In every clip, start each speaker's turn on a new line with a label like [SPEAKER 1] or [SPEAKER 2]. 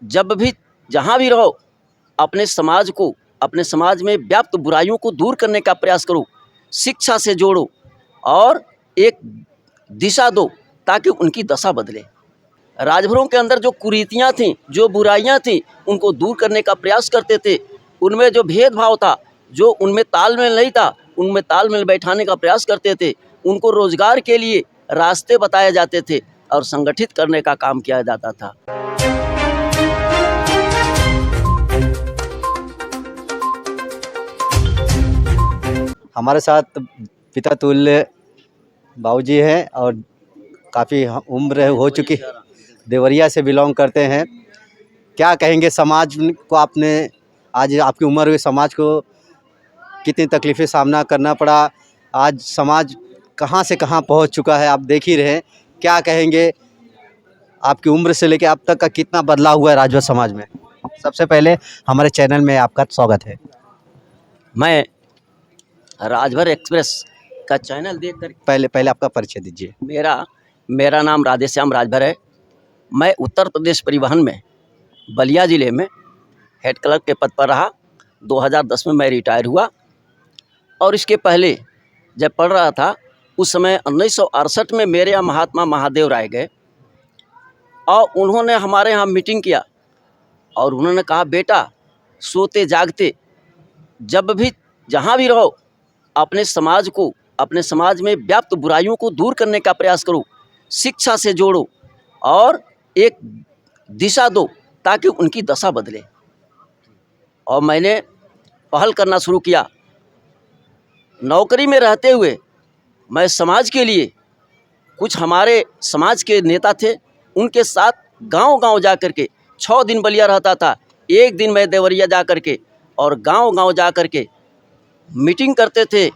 [SPEAKER 1] जब भी जहाँ भी रहो अपने समाज को, अपने समाज में व्याप्त बुराइयों को दूर करने का प्रयास करो, शिक्षा से जोड़ो और एक दिशा दो ताकि उनकी दशा बदले। राजभरों के अंदर जो कुरीतियाँ थीं, जो बुराइयाँ थीं, उनको दूर करने का प्रयास करते थे। उनमें जो भेदभाव था, जो उनमें तालमेल नहीं था, उनमें तालमेल बैठाने का प्रयास करते थे। उनको रोजगार के लिए रास्ते बताए जाते थे और संगठित करने का काम किया जाता था।
[SPEAKER 2] हमारे साथ पिता तुल्य बाबूजी हैं और काफ़ी उम्र हो चुकी, देवरिया से बिलोंग करते हैं। क्या कहेंगे समाज को? आपने आज आपकी उम्र हुई, समाज को कितनी तकलीफ़ें सामना करना पड़ा, आज समाज कहाँ से कहाँ पहुंच चुका है आप देख ही रहे हैं। क्या कहेंगे आपकी उम्र से लेकर अब तक का कितना बदलाव हुआ है राजभर समाज में? सबसे पहले हमारे चैनल में आपका स्वागत है।
[SPEAKER 1] मैं राजभर एक्सप्रेस का चैनल देखकर
[SPEAKER 2] पहले आपका परिचय दीजिए।
[SPEAKER 1] मेरा नाम राधेश्याम राजभर है। मैं उत्तर प्रदेश परिवहन में बलिया ज़िले में हेड क्लर्क के पद पर रहा। 2010 में मैं रिटायर हुआ और इसके पहले जब पढ़ रहा था उस समय 1968 में मेरे यहाँ महात्मा महादेव राय गए और उन्होंने हमारे यहाँ मीटिंग किया और उन्होंने कहा, बेटा सोते जागते जब भी जहाँ भी रहो अपने समाज को, अपने समाज में व्याप्त बुराइयों को दूर करने का प्रयास करो, शिक्षा से जोड़ो और एक दिशा दो ताकि उनकी दशा बदले। और मैंने पहल करना शुरू किया। नौकरी में रहते हुए मैं समाज के लिए, कुछ हमारे समाज के नेता थे, उनके साथ गांव-गांव जा कर के 6 दिन बलिया रहता था। एक दिन मैं देवरिया जा कर के और गांव-गांव जा कर के मीटिंग करते थे।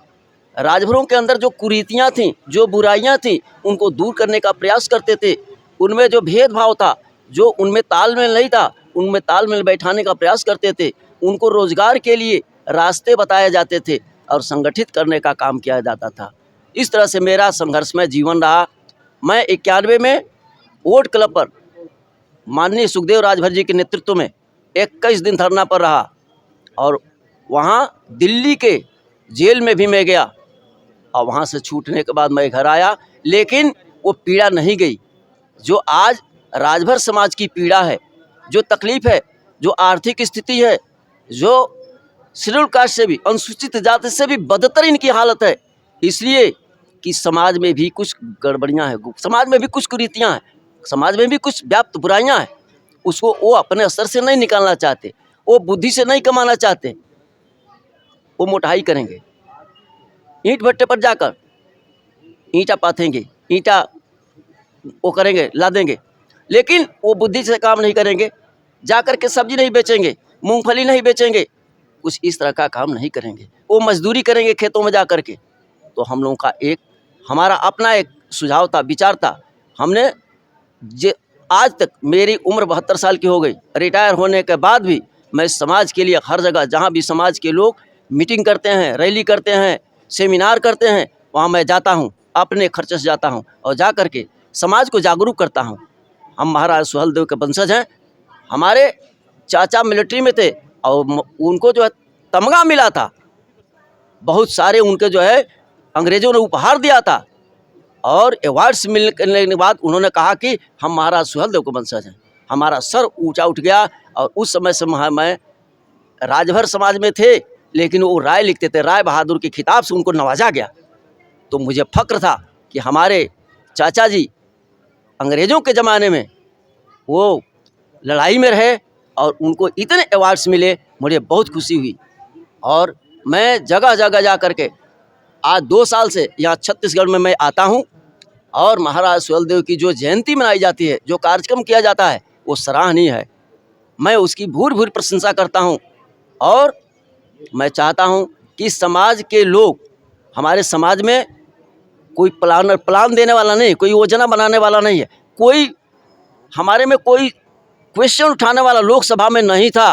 [SPEAKER 1] राजभरों के अंदर जो कुरीतियाँ थीं, जो बुराइयाँ थीं, उनको दूर करने का प्रयास करते थे। उनमें जो भेदभाव था, जो उनमें तालमेल नहीं था, उनमें तालमेल बैठाने का प्रयास करते थे। उनको रोजगार के लिए रास्ते बताए जाते थे और संगठित करने का काम किया जाता था। इस तरह से मेरा संघर्षमय जीवन रहा। मैं 91 में वोट क्लब पर माननीय सुखदेव राजभर जी के नेतृत्व में 21 दिन धरना पर रहा और वहाँ दिल्ली के जेल में भी मैं गया और वहाँ से छूटने के बाद मैं घर आया। लेकिन वो पीड़ा नहीं गई जो आज राजभर समाज की पीड़ा है, जो तकलीफ़ है, जो आर्थिक स्थिति है, जो शेड्यूल कास्ट से भी, अनुसूचित जाति से भी बदतर इनकी हालत है। इसलिए कि समाज में भी कुछ गड़बड़ियाँ हैं, समाज में भी कुछ कुरीतियाँ हैं, समाज में भी कुछ व्याप्त बुराइयाँ हैं। उसको वो अपने असर से नहीं निकालना चाहते, वो बुद्धि से नहीं कमाना चाहते। वो मोटाई करेंगे, ईंट भट्टे पर जाकर ईंटा पाथेंगे, ईंटा वो करेंगे, ला देंगे, लेकिन वो बुद्धि से काम नहीं करेंगे। जाकर के सब्जी नहीं बेचेंगे, मूंगफली नहीं बेचेंगे, कुछ इस तरह का काम नहीं करेंगे। वो मजदूरी करेंगे खेतों में जा कर के। तो हम लोगों का हमारा अपना एक सुझाव था, विचार था। हमने आज तक मेरी उम्र 72 साल की हो गई, रिटायर होने के बाद भी मैं समाज के लिए हर जगह जहाँ भी समाज के लोग मीटिंग करते हैं, रैली करते हैं, सेमिनार करते हैं, वहाँ मैं जाता हूँ, अपने खर्चे से जाता हूँ और जा कर के समाज को जागरूक करता हूँ। हम महाराज सुहेलदेव के वंशज हैं। हमारे चाचा मिलिट्री में थे और उनको जो है तमगा मिला था, बहुत सारे उनके जो है अंग्रेज़ों ने उपहार दिया था और अवार्ड्स मिलने के बाद उन्होंने कहा कि हम महाराज सुहेलदेव के वंशज हैं। हमारा सर ऊंचा उठ गया और उस समय से मैं राजभर समाज में थे, लेकिन वो राय लिखते थे, राय बहादुर के खिताब से उनको नवाजा गया। तो मुझे फ़ख्र था कि हमारे चाचा जी अंग्रेज़ों के ज़माने में वो लड़ाई में रहे और उनको इतने अवार्ड्स मिले। मुझे बहुत खुशी हुई और मैं जगह जगह जा कर के आज 2 साल से यहाँ छत्तीसगढ़ में मैं आता हूँ और महाराज सुहेलदेव की जो जयंती मनाई जाती है, जो कार्यक्रम किया जाता है, वो सराहनीय है। मैं उसकी भूरि भूरि प्रशंसा करता हूँ और मैं चाहता हूँ कि समाज के लोग, हमारे समाज में कोई प्लान देने वाला नहीं, कोई योजना बनाने वाला नहीं है, कोई हमारे में कोई क्वेश्चन उठाने वाला लोकसभा में नहीं था।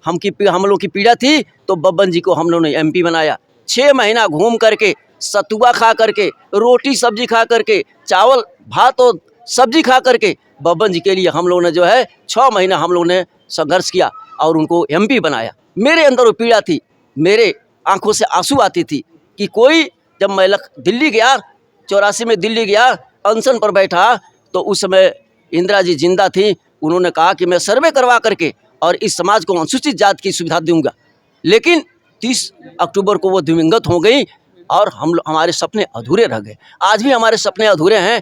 [SPEAKER 1] हम लोग की पीड़ा थी तो बब्बन जी को हम लोगों ने MP बनाया। 6 महीना घूम करके, सतुआ खा करके, रोटी सब्जी खा करके, चावल भात और सब्जी खा करके बब्बन जी के लिए हम लोगों ने जो है 6 महीना हम लोगों ने संघर्ष किया और उनको MP बनाया। मेरे अंदर वो पीड़ा थी, मेरे आंखों से आंसू आती थी कि कोई, जब मैं दिल्ली गया 84 में दिल्ली गया, अनशन पर बैठा, तो उस समय इंदिरा जी जिंदा थी। उन्होंने कहा कि मैं सर्वे करवा करके और इस समाज को अनुसूचित जाति की सुविधा दूंगा, लेकिन 30 अक्टूबर को वो दिवंगत हो गई और हमारे सपने अधूरे रह गए। आज भी हमारे सपने अधूरे हैं।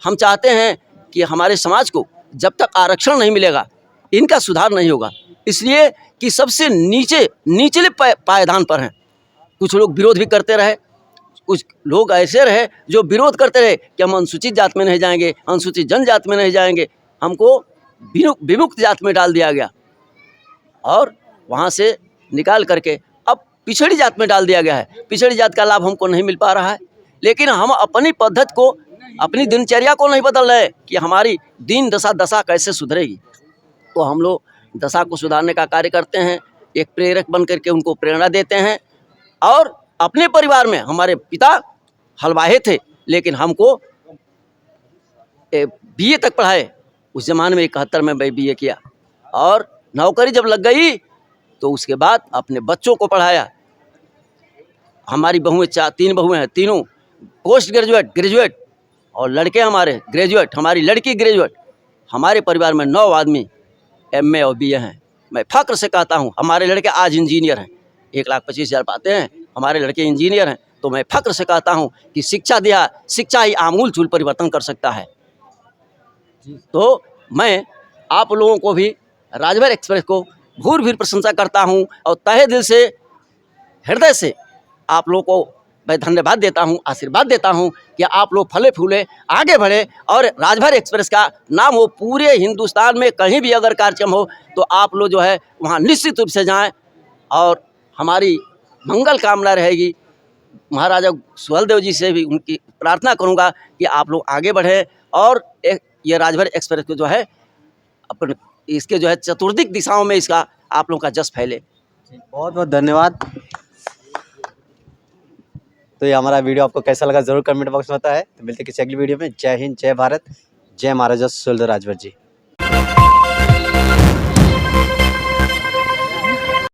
[SPEAKER 1] हम चाहते हैं कि हमारे समाज को जब तक आरक्षण नहीं मिलेगा, इनका सुधार नहीं होगा, इसलिए कि सबसे निचले पायदान पर हैं। कुछ लोग विरोध भी करते रहे, कुछ लोग ऐसे रहे जो विरोध करते रहे कि हम अनुसूचित जाति में नहीं जाएंगे, अनुसूचित जनजाति में नहीं जाएंगे। हमको विमुक्त जाति में डाल दिया गया और वहाँ से निकाल करके अब पिछड़ी जाति में डाल दिया गया है। पिछड़ी जाति का लाभ हमको नहीं मिल पा रहा है, लेकिन हम अपनी पद्धति को, अपनी दिनचर्या को नहीं बदल रहे कि हमारी दीन दशा कैसे सुधरेगी। तो हम लोग दशा को सुधारने का कार्य करते हैं, एक प्रेरक बन करके उनको प्रेरणा देते हैं। और अपने परिवार में हमारे पिता हलवाहे थे, लेकिन हमको BA तक पढ़ाए। उस ज़माने में 71 में मैं BA किया और नौकरी जब लग गई तो उसके बाद अपने बच्चों को पढ़ाया। हमारी बहुएं 3 बहुएं हैं, तीनों पोस्ट ग्रेजुएट और लड़के हमारे ग्रेजुएट, हमारी लड़की ग्रेजुएट। हमारे परिवार में 9 आदमी MA और BA हैं। मैं फ़ख्र से कहता हूँ हमारे लड़के आज इंजीनियर हैं, 1,25,000 पाते हैं, हमारे लड़के इंजीनियर हैं। तो मैं फ़ख्र से कहता हूँ कि शिक्षा ही आमूल चूल परिवर्तन कर सकता है। तो मैं आप लोगों को भी राजभर एक्सप्रेस को भूर प्रशंसा करता हूँ और तहे दिल से, हृदय से आप लोगों को मैं धन्यवाद देता हूँ, आशीर्वाद देता हूँ कि आप लोग फले फूले आगे बढ़े और राजभर एक्सप्रेस का नाम हो पूरे हिंदुस्तान में। कहीं भी अगर कार्यक्रम हो तो आप लोग जो है वहाँ निश्चित रूप से जाएं और हमारी मंगल कामना रहेगी। महाराजा सुहेलदेव जी से भी उनकी प्रार्थना करूँगा कि आप लोग आगे बढ़ें और ये राजभर एक्सप्रेस को जो है अपन इसके जो है चतुर्दिक दिशाओं में इसका आप लोगों का जस फैले।
[SPEAKER 2] बहुत बहुत धन्यवाद। तो ये हमारा वीडियो आपको कैसा लगा ज़रूर कमेंट बॉक्स में बताएं। तो मिलते किसी अगली वीडियो में। जय हिंद, जय भारत, जय महाराजा सुहेलदेव राजभर जी।